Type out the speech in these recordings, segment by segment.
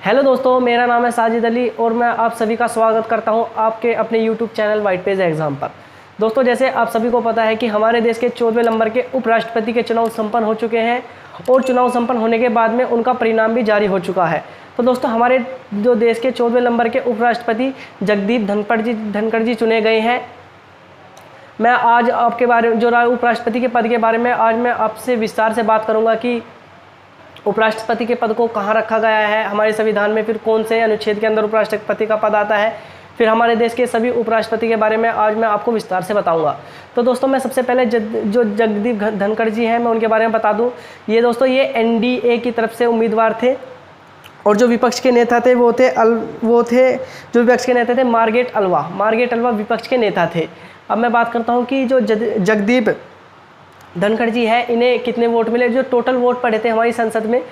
Hello दोस्तों, मेरा नाम है साजिद अली और मैं आप सभी का स्वागत करता हूं आपके अपने YouTube channel white page exam पर। दोस्तों, जैसे आप सभी को पता है कि हमारे देश के 14वें नंबर के उपराष्ट्रपति के चुनाव संपन्न हो चुके हैं और चुनाव संपन्न होने के बाद में उनका परिणाम भी जारी हो चुका है। तो दोस्तों, हमारे जो देश के 14वें नंबर के उपराष्ट्रपति जगदीप धनखड़ जी चुने गए हैं। मैं आज आपके बारे में, जो उपराष्ट्रपति के पद के बारे में आज मैं आपसे विस्तार से बात करूँगा कि उपराष्ट्रपति के पद को कहाँ रखा गया है हमारे संविधान में, फिर कौन से अनुच्छेद के अंदर उपराष्ट्रपति का पद आता है, फिर हमारे देश के सभी उपराष्ट्रपति के बारे में आज मैं आपको विस्तार से बताऊंगा। तो दोस्तों, मैं सबसे पहले जो जगदीप धनखड़ जी हैं मैं उनके बारे में बता दूं। ये दोस्तों ये एनडीए की तरफ से उम्मीदवार थे और जो विपक्ष के नेता थे वो जो विपक्ष के नेता थे मार्गरेट अल्वा विपक्ष के नेता थे। अब मैं बात करता हूँ कि जो जगदीप धनखड़ जी है, इन्हें कितने वोट मिले। जो टोटल वोट पड़े थे हमारी संसद में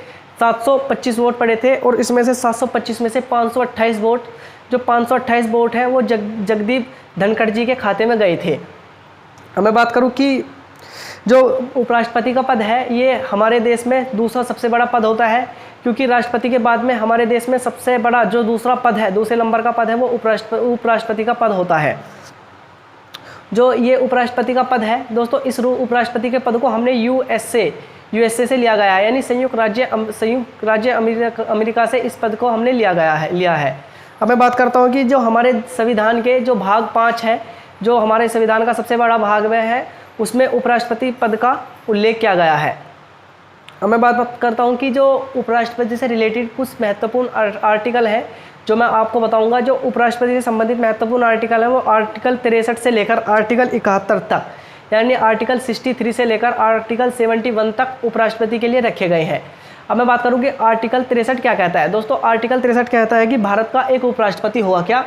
725 वोट पड़े थे और इसमें से 725 में से 528 वोट, जो 528 वोट हैं वो जगदीप धनखड़ जी के खाते में गए थे। अब मैं बात करूं कि जो उपराष्ट्रपति का पद है ये हमारे देश में दूसरा सबसे बड़ा पद होता है, क्योंकि राष्ट्रपति के बाद में हमारे देश में सबसे बड़ा जो दूसरा पद है, दूसरे नंबर का पद है वो उपराष्ट्रपति का पद होता है। जो ये उपराष्ट्रपति का पद है दोस्तों, इस उपराष्ट्रपति के पद को हमने यूएसए से लिया गया है, यानी संयुक्त राज्य अमेरिका से इस पद को हमने लिया है। अब मैं बात करता हूँ कि जो हमारे संविधान के जो भाग 5 है, जो हमारे संविधान का सबसे बड़ा भाग में है, उसमें उपराष्ट्रपति पद का उल्लेख किया गया है। अब मैं बात करता हूँ कि जो उपराष्ट्रपति से रिलेटेड कुछ महत्वपूर्ण आर्टिकल है जो मैं आपको बताऊंगा। जो उपराष्ट्रपति से संबंधित महत्वपूर्ण आर्टिकल है वो आर्टिकल 63 से लेकर आर्टिकल 71 तक, यानी आर्टिकल 63 से लेकर आर्टिकल 71 तक उपराष्ट्रपति के लिए रखे गए हैं। अब मैं बात करूँ कि आर्टिकल 63 क्या कहता है। दोस्तों, आर्टिकल 63 कहता है कि भारत का एक उपराष्ट्रपति होगा। क्या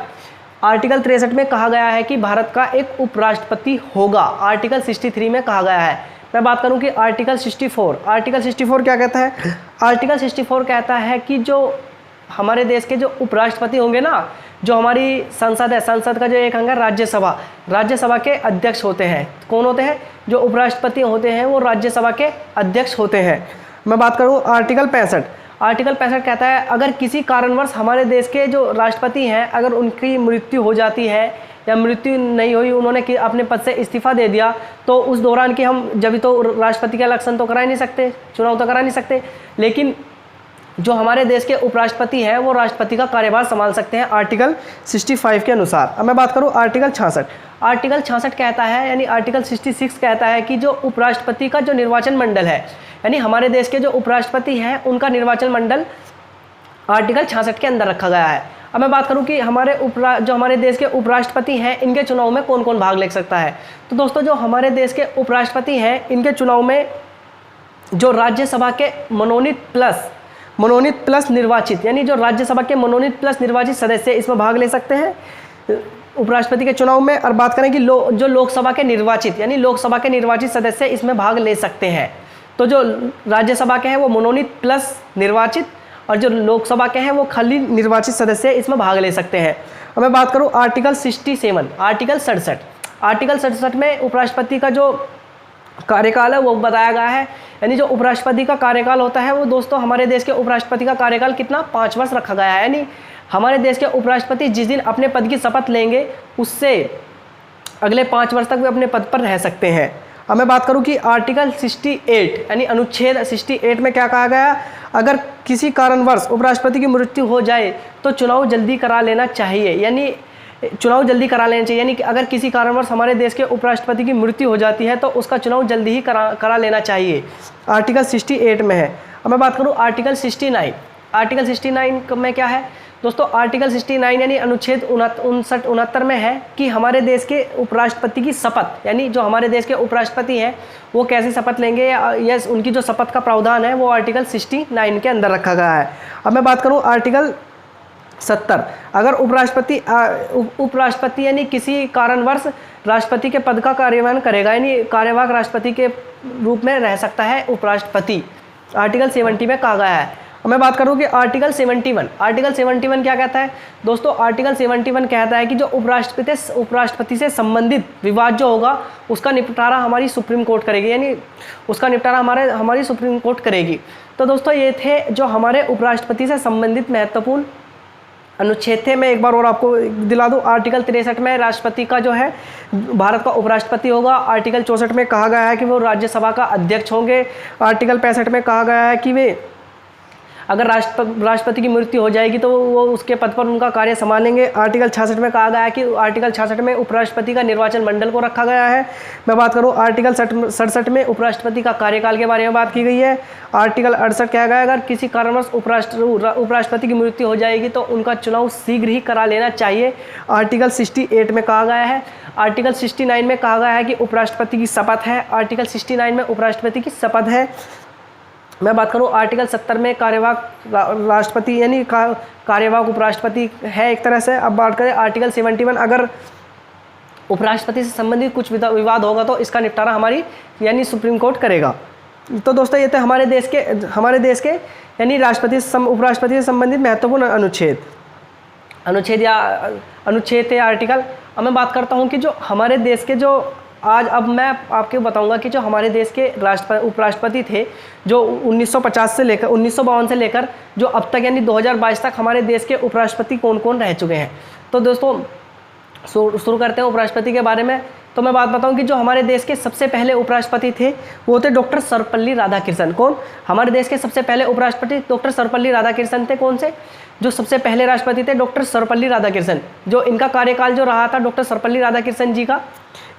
आर्टिकल 63 में कहा गया है कि भारत का एक उपराष्ट्रपति होगा। आर्टिकल 63 में कहा गया है। मैं बात करूं कि आर्टिकल 64 क्या कहता है। आर्टिकल 64 कहता है कि जो हमारे देश के जो उपराष्ट्रपति होंगे ना, जो हमारी संसद है, संसद का जो एक अंग है राज्यसभा के अध्यक्ष होते हैं। कौन होते हैं? जो उपराष्ट्रपति होते हैं वो राज्यसभा के अध्यक्ष होते हैं। मैं बात करूं आर्टिकल 65 कहता है अगर किसी कारणवश हमारे देश के जो राष्ट्रपति हैं अगर उनकी मृत्यु हो जाती है या मृत्यु नहीं हुई, उन्होंने अपने पद से इस्तीफा दे दिया, तो उस दौरान की हम जब तो राष्ट्रपति का इलेक्शन तो करा ही नहीं सकते, चुनाव तो करा नहीं सकते, लेकिन जो हमारे देश के उपराष्ट्रपति हैं वो राष्ट्रपति का कार्यभार संभाल सकते हैं आर्टिकल 65 के अनुसार। अब मैं बात करूं आर्टिकल 66 कहता है, यानी आर्टिकल 66 कहता है कि जो उपराष्ट्रपति का जो निर्वाचन मंडल है, यानी हमारे देश के जो उपराष्ट्रपति हैं उनका निर्वाचन मंडल आर्टिकल 66 के अंदर रखा गया है। अब मैं बात करूं कि जो हमारे देश के उपराष्ट्रपति हैं इनके चुनाव में कौन कौन भाग ले सकता है। तो दोस्तों, जो हमारे देश के उपराष्ट्रपति हैं इनके चुनाव में जो राज्यसभा के मनोनीत प्लस निर्वाचित, यानी जो राज्यसभा के मनोनीत प्लस निर्वाचित सदस्य इसमें भाग ले सकते हैं उपराष्ट्रपति के चुनाव में। और बात करें कि जो लोकसभा के निर्वाचित, यानी लोकसभा के निर्वाचित सदस्य इसमें भाग ले सकते हैं। तो जो राज्यसभा के हैं वो मनोनीत प्लस निर्वाचित और जो लोकसभा के हैं वो खाली निर्वाचित सदस्य इसमें भाग ले सकते हैं। अब मैं बात करूँ आर्टिकल 67 में उपराष्ट्रपति का जो कार्यकाल है वो बताया गया है, यानी जो उपराष्ट्रपति का कार्यकाल होता है वो दोस्तों हमारे देश के उपराष्ट्रपति का कार्यकाल कितना 5 वर्ष रखा गया है, यानी हमारे देश के उपराष्ट्रपति जिस दिन अपने पद की शपथ लेंगे उससे अगले 5 वर्ष तक वे अपने पद पर रह सकते हैं। अब मैं बात करूं कि आर्टिकल 68 यानी अनुच्छेद 68 में क्या कहा गया, अगर किसी कारणवश उपराष्ट्रपति की मृत्यु हो जाए तो चुनाव जल्दी करा लेना चाहिए, यानी कि अगर किसी कारणवश हमारे देश के उपराष्ट्रपति की मृत्यु हो जाती है तो उसका चुनाव जल्दी ही करा लेना चाहिए। आर्टिकल 68 में है। अब मैं बात करूं आर्टिकल 69 में क्या है दोस्तों। आर्टिकल 69 यानी अनुच्छेद 69 में है कि हमारे देश के उपराष्ट्रपति की शपथ, यानी जो हमारे देश के उपराष्ट्रपति हैं वो कैसे शपथ लेंगे या उनकी जो शपथ का प्रावधान है वो आर्टिकल 69 के अंदर रखा गया है। अब मैं बात करूं आर्टिकल 70, अगर उपराष्ट्रपति यानी किसी कारणवश राष्ट्रपति के पद का कार्यान्वयन करेगा, यानी कार्यवाहक राष्ट्रपति के रूप में रह सकता है उपराष्ट्रपति, आर्टिकल 70 में कहा गया है। मैं बात करूँ कि आर्टिकल 71 क्या कहता है दोस्तों? आर्टिकल 71 कहता है कि जो उपराष्ट्रपति से संबंधित विवाद जो होगा उसका निपटारा हमारी सुप्रीम कोर्ट करेगी, यानी उसका निपटारा हमारी सुप्रीम कोर्ट करेगी। तो दोस्तों ये थे जो हमारे उपराष्ट्रपति से संबंधित महत्वपूर्ण अनुच्छेद थे। मैं एक बार और आपको दिला दूं, आर्टिकल 63 में राष्ट्रपति का जो है भारत का उपराष्ट्रपति होगा। आर्टिकल 64 में कहा गया है कि वो राज्यसभा का अध्यक्ष होंगे। आर्टिकल 65 में कहा गया है कि वे अगर राष्ट्रपति की मृत्यु हो जाएगी तो वो उसके पद पर उनका कार्य संभालेंगे। आर्टिकल 66 में कहा गया है कि आर्टिकल 66 में उपराष्ट्रपति का निर्वाचन मंडल को रखा गया है। मैं बात करूं आर्टिकल 67 में उपराष्ट्रपति का कार्यकाल के बारे में बात की गई है। आर्टिकल 68 कहा गया है अगर किसी कारणवश उपराष्ट्रपति की मृत्यु हो जाएगी तो उनका चुनाव शीघ्र ही करा लेना चाहिए। आर्टिकल 68 में कहा गया है। आर्टिकल 69 में कहा गया है कि उपराष्ट्रपति की शपथ है। आर्टिकल 69 में उपराष्ट्रपति की शपथ है। मैं बात करूं आर्टिकल 70 में कार्यवाहक राष्ट्रपति यानी कार्यवाहक उपराष्ट्रपति है एक तरह से। अब बात करें आर्टिकल 71, अगर उपराष्ट्रपति से संबंधित कुछ विवाद होगा तो इसका निपटारा हमारी यानी सुप्रीम कोर्ट करेगा। तो दोस्तों ये थे हमारे देश के यानी उपराष्ट्रपति से संबंधित महत्वपूर्ण अनुच्छेद थे आर्टिकल। अब मैं बात करता हूँ कि जो हमारे देश के जो अब मैं आपको बताऊंगा कि जो हमारे देश के उपराष्ट्रपति थे जो 1950 से लेकर 1952 से लेकर जो अब तक यानी 2022 तक हमारे देश के उपराष्ट्रपति कौन कौन रह चुके हैं। तो दोस्तों शुरू करते हैं उपराष्ट्रपति के बारे में। तो मैं बात बताऊं कि जो हमारे देश के सबसे पहले उपराष्ट्रपति थे वो थे डॉक्टर सर्वपल्ली राधाकृष्णन। कौन? हमारे देश के सबसे पहले उपराष्ट्रपति डॉक्टर सर्वपल्ली राधाकृष्णन थे। कौन से? जो सबसे पहले राष्ट्रपति थे डॉक्टर सर्वपल्ली राधाकृष्णन। जो इनका कार्यकाल जो रहा था डॉक्टर सर्वपल्ली राधाकृष्णन जी का,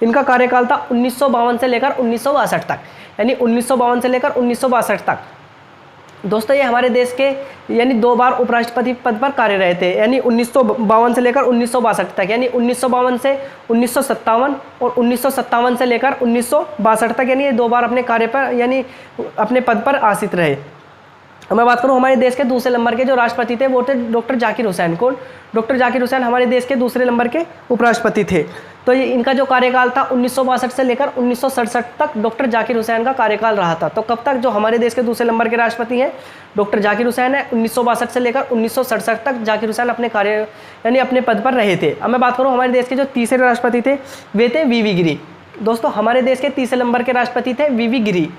इनका कार्यकाल था 1952 से लेकर 1962 तक, यानी 1952 से लेकर 1962 तक। दोस्तों ये हमारे देश के यानी 2 बार उपराष्ट्रपति पद पर कार्य रहे थे, यानी 1952 से लेकर 1962 तक, यानी 1952 से 1957 और 1957 से लेकर 1962 तक, यानी ये 2 बार अपने कार्य पर यानी अपने पद पर आसीन रहे। मैं बात करूं हमारे देश के दूसरे नंबर के जो राष्ट्रपति थे वो थे डॉक्टर जाकिर हुसैन। कौन? डॉक्टर जाकिर हुसैन हमारे देश के दूसरे नंबर के उपराष्ट्रपति थे। तो ये इनका जो कार्यकाल था 1962 से लेकर 1967 तक डॉक्टर जाकिर हुसैन का कार्यकाल रहा था। तो कब तक जो हमारे देश के दूसरे नंबर के राष्ट्रपति हैं डॉक्टर जाकिर हुसैन है, 1962 से लेकर 1967 तक जाकिर हुसैन अपने कार्य यानी अपने पद पर रहे थे। अब मैं बात करूँ हमारे देश के जो तीसरे राष्ट्रपति थे वे थे वीवी गिरी। दोस्तों हमारे देश के तीसरे नंबर के राष्ट्रपति थे वीवी गिरी।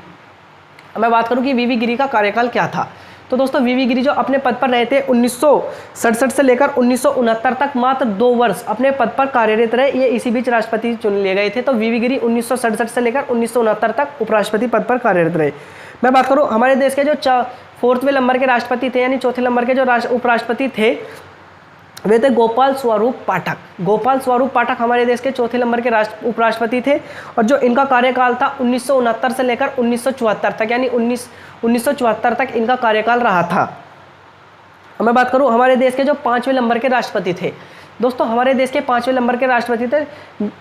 अब मैं बात करूँ कि वीवी गिरी का कार्यकाल क्या था। तो दोस्तों वीवी गिरी जो अपने पद पर रहे थे 1967 से लेकर 1969 तक मात्र 2 वर्ष अपने पद पर कार्यरत रहे। ये इसी बीच राष्ट्रपति चुन लिए गए थे। तो वीवी गिरी 1967 से लेकर 1969 तक उपराष्ट्रपति पद पर कार्यरत रहे। मैं बात करूं हमारे देश के जो 4वें नंबर के राष्ट्रपति थे यानी चौथे नंबर के जो उपराष्ट्रपति थे वे थे गोपाल स्वरूप पाठक। गोपाल स्वरूप पाठक हमारे देश के चौथे नंबर के उपराष्ट्रपति थे और जो इनका कार्यकाल था 1969 से लेकर 1974 तक, यानी 1974 तक इनका कार्यकाल रहा था। अब मैं बात करूं हमारे देश के जो 5वें नंबर के राष्ट्रपति थे। दोस्तों हमारे देश के 5वें नंबर के राष्ट्रपति थे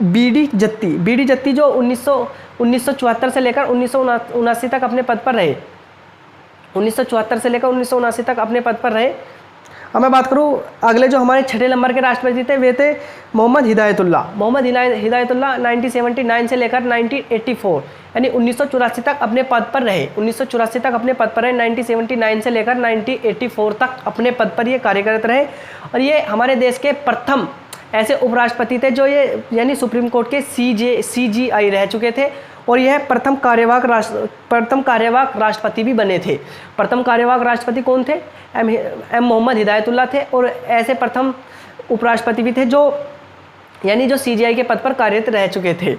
बीडी जत्ती जो 1974 से लेकर 1979 तक अपने पद पर रहे। 1974 से लेकर 1979 तक अपने पद पर रहे। अब मैं बात करूं अगले जो हमारे 6ठे नंबर के राष्ट्रपति थे वे थे मोहम्मद हिदायतुल्लाह। मोहम्मद हिदायतुल्लाह 1979 से लेकर 1984 यानी 1984 तक अपने पद पर रहे। 1984 तक अपने पद पर रहे। 1979 से लेकर 1984 तक अपने पद पर ये कार्यरत रहे और ये हमारे देश के प्रथम ऐसे उपराष्ट्रपति थे जो ये यानी सुप्रीम कोर्ट के CJI रह चुके थे और यह प्रथम कार्यवाहक राष्ट्रपति भी बने थे। प्रथम कार्यवाहक राष्ट्रपति कौन थे? एम मोहम्मद हिदायतुल्लाह थे और ऐसे प्रथम उपराष्ट्रपति भी थे जो यानी जो CJI के पद पर कार्यरत रह चुके थे।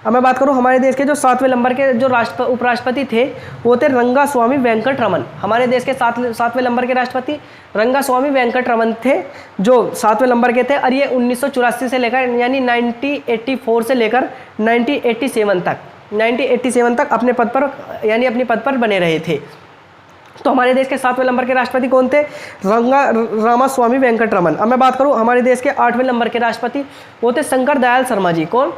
अब मैं बात करूं हमारे देश के जो 7वें नंबर के जो उपराष्ट्रपति थे वो थे रंगास्वामी वेंकटरमन। हमारे देश के 7वें नंबर के राष्ट्रपति रंगास्वामी वेंकटरमन थे जो 7वें नंबर के थे और ये 1984 से लेकर यानी 1984 से लेकर 1987 तक अपने पद पर बने रहे थे। तो हमारे देश के 7वें नंबर के राष्ट्रपति कौन थे? रामास्वामी वेंकटरमन। अब मैं बात करूं हमारे देश के 8वें नंबर के राष्ट्रपति वो थे शंकर दयाल शर्मा जी। कौन?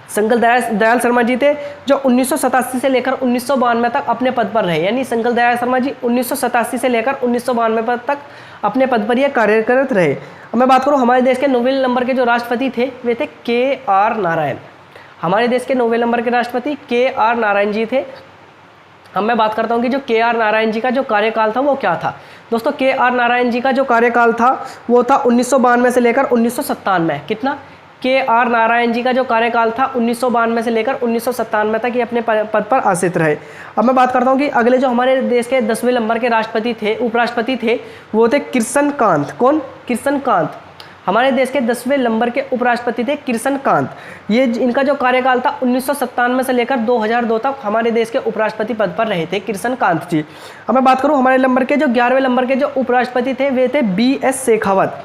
शंकर दयाल शर्मा जी थे जो 1987 से लेकर 1992 तक अपने पद पर रहे। यानी शंकर दयाल शर्मा जी 1987 से लेकर 1992 तक अपने पद पर यह कार्यरत रहे। अब मैं बात करूं हमारे देश के 9वें नंबर के जो राष्ट्रपति थे वे थे KR नारायण। हमारे देश के 9वें नंबर के राष्ट्रपति KR नारायण जी थे अब मैं बात करता हूँ कि जो के.आर. नारायण जी का जो कार्यकाल था वो क्या था। दोस्तों के.आर. नारायण जी का जो कार्यकाल था वो था 1992 से लेकर 1997। कितना? के.आर. नारायण जी का जो कार्यकाल था 1992 से लेकर 1997 तक ये अपने पद पर आसीन रहे। अब मैं बात करता हूँ कि अगले जो हमारे देश के 10वें नंबर के राष्ट्रपति थे, उपराष्ट्रपति थे, वो थे कृष्णकांत। कौन? कृष्णकांत। हमारे देश के 10वें नंबर के उपराष्ट्रपति थे कृष्णकांत। ये इनका जो कार्यकाल था 1997 से लेकर 2002 तक हमारे देश के उपराष्ट्रपति पद पर रहे थे कृष्णकांत जी। अब मैं बात करूं हमारे नंबर के जो 11वें नंबर के जो उपराष्ट्रपति थे वे थे बी.एस. शेखावत।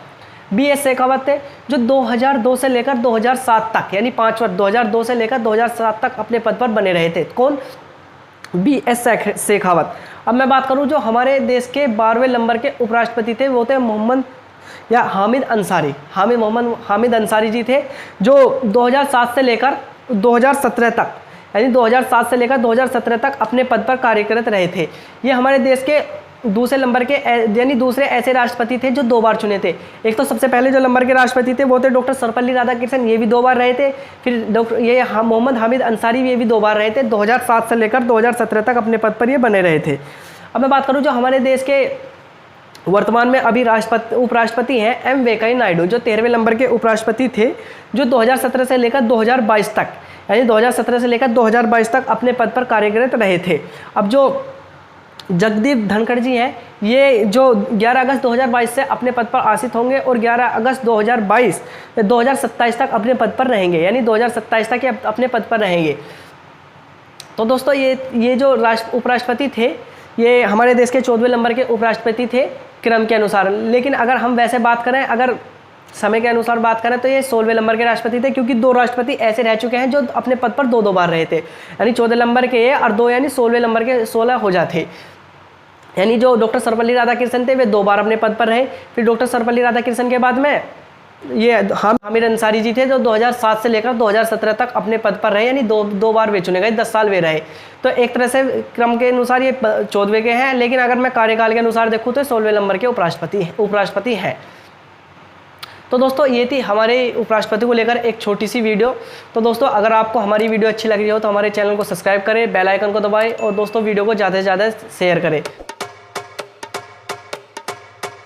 बी.एस. शेखावत थे जो 2002 से लेकर 2007 तक, यानी 5 वर्ष 2002 से लेकर 2007 तक अपने पद पर बने रहे थे। कौन? बी.एस. शेखावत। अब मैं बात करूँ जो हमारे देश के 12वें नंबर के उपराष्ट्रपति थे वो थे मोहम्मद या हामिद अंसारी। हामिद अंसारी जी थे जो 2007 से लेकर 2017 तक, यानी 2007 से लेकर 2017 तक अपने पद पर कार्यरत रहे थे। ये हमारे देश के दूसरे नंबर के यानी दूसरे ऐसे राष्ट्रपति थे जो 2 बार चुने थे। एक तो सबसे पहले जो नंबर के राष्ट्रपति थे वो थे डॉक्टर सर्वपल्ली राधाकृष्णन, ये भी 2 बार रहे थे। फिर मोहम्मद हामिद अंसारी, ये भी 2 बार रहे थे। 2007 से लेकर 2017 तक अपने पद पर ये बने रहे थे। अब मैं बात करूँ जो हमारे देश के वर्तमान में अभी उपराष्ट्रपति हैं एम वेंकैया नायडू, जो 13वें नंबर के उपराष्ट्रपति थे, जो 2017 से लेकर 2022 तक, यानी 2017 से लेकर 2022 तक अपने पद पर कार्यरत रहे थे। अब जो जगदीप धनखड़ जी हैं, ये जो 11 अगस्त 2022 से अपने पद पर आसीन होंगे और 11 अगस्त 2022 या 2027 तक अपने पद पर रहेंगे, यानी 2027 तक ये अपने पद पर रहेंगे। तो दोस्तों ये जो उपराष्ट्रपति थे ये हमारे देश के 14वें नंबर के उपराष्ट्रपति थे क्रम के अनुसार। लेकिन अगर हम वैसे बात करें, अगर समय के अनुसार बात करें तो ये 16वें नंबर के राष्ट्रपति थे, क्योंकि 2 राष्ट्रपति ऐसे रह चुके हैं जो अपने पद पर 2 बार रहे थे, यानी 14 नंबर के ये और 2, यानी 16वें नंबर के 16 हो जाते। यानी जो डॉक्टर सर्वपल्ली राधाकृष्णन थे वे 2 बार अपने पद पर रहे। फिर डॉक्टर सर्वपल्ली राधाकृष्णन के बाद में ये हामिद अंसारी जी थे जो 2007 से लेकर 2017 तक अपने पद पर रहे, यानी 2 बार वे चुने गए, 10 साल वे रहे। तो एक तरह से क्रम के अनुसार ये 14वें के हैं, लेकिन अगर मैं कार्यकाल के अनुसार देखूँ तो 16वें नंबर के उपराष्ट्रपति हैं। तो दोस्तों ये थी हमारे उपराष्ट्रपति को लेकर एक छोटी सी वीडियो। तो दोस्तों अगर आपको हमारी वीडियो अच्छी लग रही हो तो हमारे चैनल को सब्सक्राइब करें, बेल आइकन को दबाएं और दोस्तों वीडियो को ज़्यादा से ज़्यादा शेयर करें।